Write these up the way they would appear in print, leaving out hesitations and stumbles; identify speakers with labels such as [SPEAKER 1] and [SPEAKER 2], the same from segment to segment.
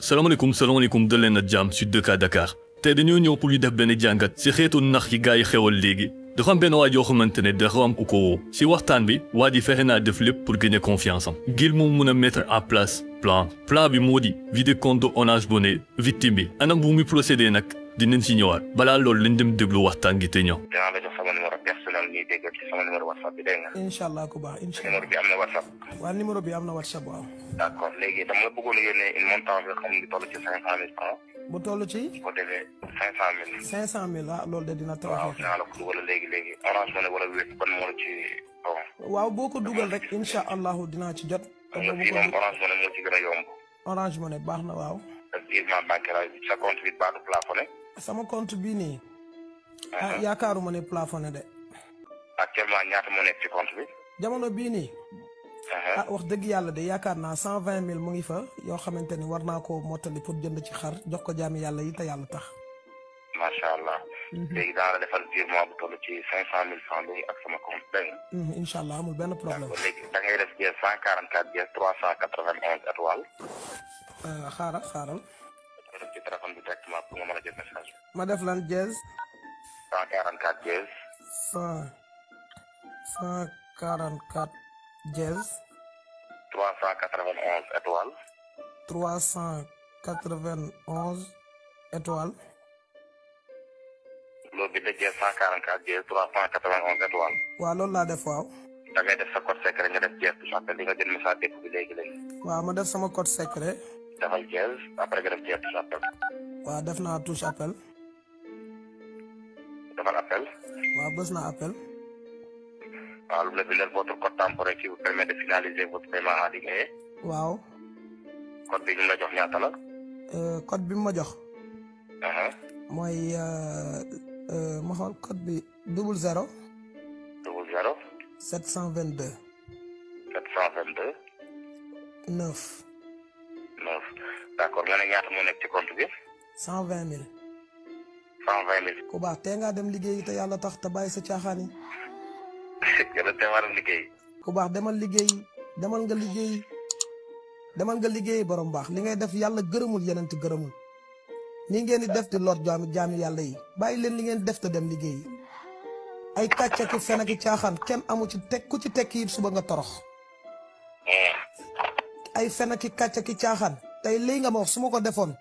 [SPEAKER 1] salaamaaleykum dal leen ak jàmm Sud 2K Dakar tey dañoo ñëw pour ñu def benn jàngat si xeetu nax yi gars yi xewal léegi dafa am benn waay yoo xamante ne dafa am ku ko woo si waxtaan bi waa ji fexe naa def lépp pour gagner confiance am ngir moom mun a mettre en place plan bi moo di vider compte Orange Money victime bi anam bu muy procédé nag dinañ si ñëwaat balaa loolu lañ dem déglu waxtaan gi te ñëw.
[SPEAKER 2] dinaa la jox sama numéro personnel ñuy dégg ci sama numéro WhatsApp bi dégg nga.
[SPEAKER 3] incha allah ku baax incha allah
[SPEAKER 2] numéro bi am na WhatsApp.
[SPEAKER 3] waaw numéro bi am na WhatsApp waaw.
[SPEAKER 2] d'accord léegi dama la bëggoon a yónnee une montant bi xam ngi toll ci 500 000 francs.
[SPEAKER 3] bu toll ci.
[SPEAKER 2] bu defee 500 000.
[SPEAKER 3] 500 000 ah loolu de dina taw.
[SPEAKER 2] waaw dinaa la ko dugal léegi Orange Money wala Wave ban moo la ci kaw.
[SPEAKER 3] waaw boo ko dugal rek incha allahu dinaa ci jot.
[SPEAKER 2] xam nga fii moom Orange Money moo ci gën a yomb.
[SPEAKER 3] Orange Money baax na waaw.
[SPEAKER 2] ak virement bancaire sa compte bi baatu plafonné.
[SPEAKER 3] sama compte bii nii. ah yaakaaruma ne plafonné de.
[SPEAKER 2] actuellement ñaata moo nekk ci compte bi.
[SPEAKER 3] jamono bii nii. ah wax dëgg yàlla de yaakaar naa 120 000 mu ngi fa yoo xamante ni war naa koo mottali pour jënd ci xar jox ko jaami yàlla yi te yàlla tax.
[SPEAKER 2] macha allah. léegi daa la defal virement bu toll ci 500 000 francs léegi ak sama compte dégg nga.
[SPEAKER 3] incha allah amul benn problème.
[SPEAKER 2] léegi da ngay def jeex 144 jeex 391 étoiles.
[SPEAKER 3] xaaral.
[SPEAKER 2] def ci téléphone bi directement pour nga mën a jël message bi.
[SPEAKER 3] ma def lan jeez.
[SPEAKER 2] 144 jeez.
[SPEAKER 3] 144 jeez.
[SPEAKER 2] 391 étoiles.
[SPEAKER 3] 391 étoiles.
[SPEAKER 2] loolu bi dajee 144 jeez 391 étoiles.
[SPEAKER 3] waaw loolu laa def waaw.
[SPEAKER 2] da ngay def sa code secret nga def jeez tout ça li nga jël message dégg bi léegi.
[SPEAKER 3] waaw ma def sama code secret.
[SPEAKER 2] defal jeez après nga def jeez tout ça.
[SPEAKER 3] waaw def naa touche appel.
[SPEAKER 2] defal appel.
[SPEAKER 3] waaw bës naa appel.
[SPEAKER 2] waaw lu la bindal votre code temporaire qui vous permet de finaliser votre paiement en ligne.
[SPEAKER 3] waaw.
[SPEAKER 2] code bi ñu la jox ñaata la.
[SPEAKER 3] code bi mu ma jox. mooy ma xool code bi 00.
[SPEAKER 2] 00.
[SPEAKER 3] 722.
[SPEAKER 2] 722.
[SPEAKER 3] 9.
[SPEAKER 2] 9 d'accord nga ne ñaata moo nekk ci compte bi.
[SPEAKER 3] 120 000.
[SPEAKER 2] 120 000.
[SPEAKER 3] ku baax tey ngaa dem liggéeyi te yàlla tax te bàyyi sa caaxaan yi.
[SPEAKER 2] yàlla tey war a liggéey.
[SPEAKER 3] ku baax demal liggéeyi demal nga liggéeyi borom baax li ngay def yàlla gërëmul yeneen te gërëmul. ni ngeen di def di lor jaami yàlla yi bàyyi leen li ngeen def te dem liggéeyi. ay kàcc ak fen ak caaxaan kenn amu ci teg ku ci tekki it suba nga torox. ay fen ak kàcc ak caaxaan tey lii nga ma wax su ma ko defoon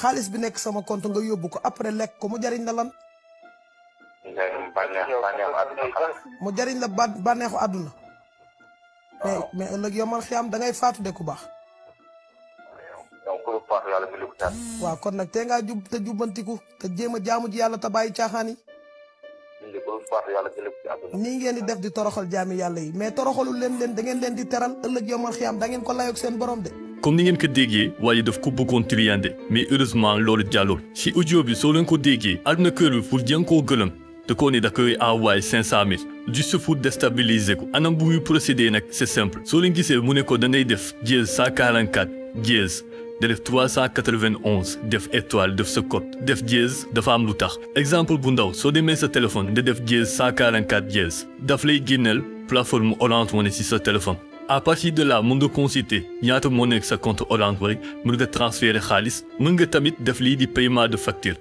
[SPEAKER 3] xaalis bi nekk sama compte nga yóbbu ko après lekk ko mu jariñ la lan. mu jariñ la bànneexu àdduna. mais ëllëg yomal xiyaam da ngay faatu de ku baax. waaw kon nag tey ngaa jub te jubbantiku te jéem a jaamu ji yàlla te bàyyi caaxaan yi. nii ngeen di def di toroxal jaami yàlla yi mais toroxalul leen da ngeen leen di teral ëllëg yomal xiyaam da ngeen ko layoog seen borom de.
[SPEAKER 1] comme ni ngeen ko déggee waaye daf ko bëggoon triyande mais heureusement loolu jàllul si audio bi soo leen ko déggee àdduna kër bi pour jën koo gëlëm te koo ni da koy envoyé 500 000 juste pour déstabiliser ko anam bu muy procédé nag c'est simple soo leen gisee mu ne ko da ngay def dièse 144 dièse da def 391 def étoile def sa code def dièse dafa am lu tax exemple bu ndaw soo demee sa téléphone da def dièse 144 dièse daf lay génneel plateforme Orange Money si sa téléphone. à partir de là mën nga consulter ñaata moo nekk sa compte Orange Money mën nga transférer xaalis mën nga tamit def lii di paiement de facture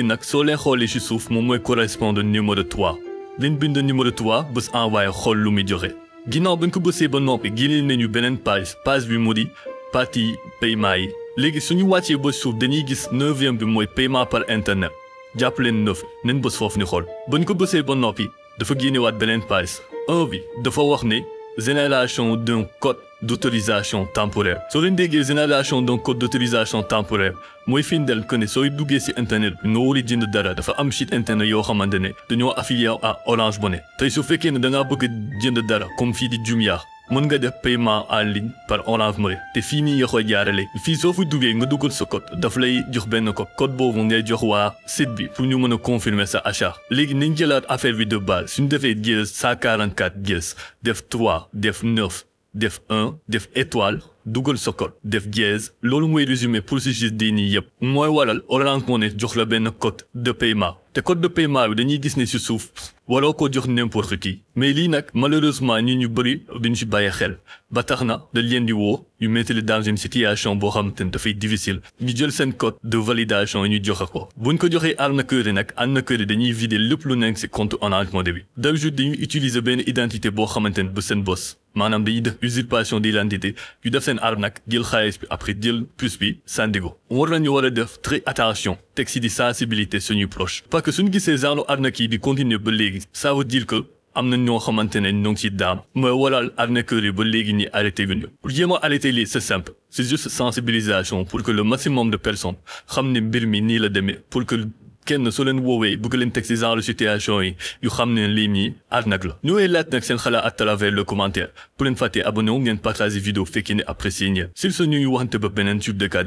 [SPEAKER 1] nag soo leen xoolee ci suuf moom mooy correspondre numéro 3 liñ bind numéro 3 bés envoyé xool lu muy joxe ginnaaw bañ ko bësee ba noppi génneel nañu beneen page bi mu di partie paiement yi léegi suñu wàccee ba suuf dañuy gis 9e bi mooy paiement par internet jàpp leen 9 nañ bës foofu ni xool bañ ko bësee ba noppi dafa génnewaat beneen page 1 bi dafa wax ne génération d'un code d'autorisation temporaire soo leen déggee génération d'un code d'autorisation temporaire mooy firndeel que ne sooy duggee ci internet bi nga war a jënd dara dafa am site internet yoo xamante ne dañoo affilié à Orange Money tey su fekkee ne da ngaa bëgg jënd dara comme fii di Jumia mën nga def paiement en ligne par Orange Money te fii nii nga koy jaarale fii soo fi duggee nga dugal sa code daf lay jox benn code boobu ngay jox waa site bi pour ñu mën a confirmer sa achat léegi nañ jëlaat affaire bi de base suñu defee dièse 144 dièse def 3 def 9 def 1 def étoile dugal sa code def dièse loolu mooy résumé processus di nii yëpp mooy waral Orange Money jox la benn code de paiement te code de paiement bi dañuy gis ne ci suuf waroo ko jox n'importe qui mais lii nag malheureusement ñu bëri duñu ci bàyyi xel ba tax na dañ leen di woo ñu mettre dans une situation boo xamante ne dafay difficile ñu jël seen code de validation ñu joxe ko buñ ko joxee arnaqueur yi nag arnaqueur yi dañuy vider lépp lu nekk ci compte Orange Money bi d'habitude dañuy utiliser benn identité boo xamante ne bu seen boss maanaam dañuy def usurpation d'identité yu def seen arnaque jël xaalis bi après jël puce bi sandigo war nañu war a def très attention teg ci di sensibilité suñuy proche parce que suñu gisee genre arnaque yi di continuer ba léegi ça veut dire que am na ñoo xamante ne ñoo ngi ci daan mooy waral arnaqueur yi ba léegi ñi arrêté guñu pour jéem a arrêté lii c'est simple c'est juste sensibilisation pour que le maximum de personnes xam ne mbir mi nii la demee pour que kenn soo leen woowee bëgg leen teg ci genre situation yi yu xam ne lii nii arnaque la ñooy laaj nag seen xalaat à travers le commentaire bu leen fàttee abonné wu ngeen partager vidéo fekkee ne apprécié ngeen sur ce ñuy waxante ba beneen sur Dakar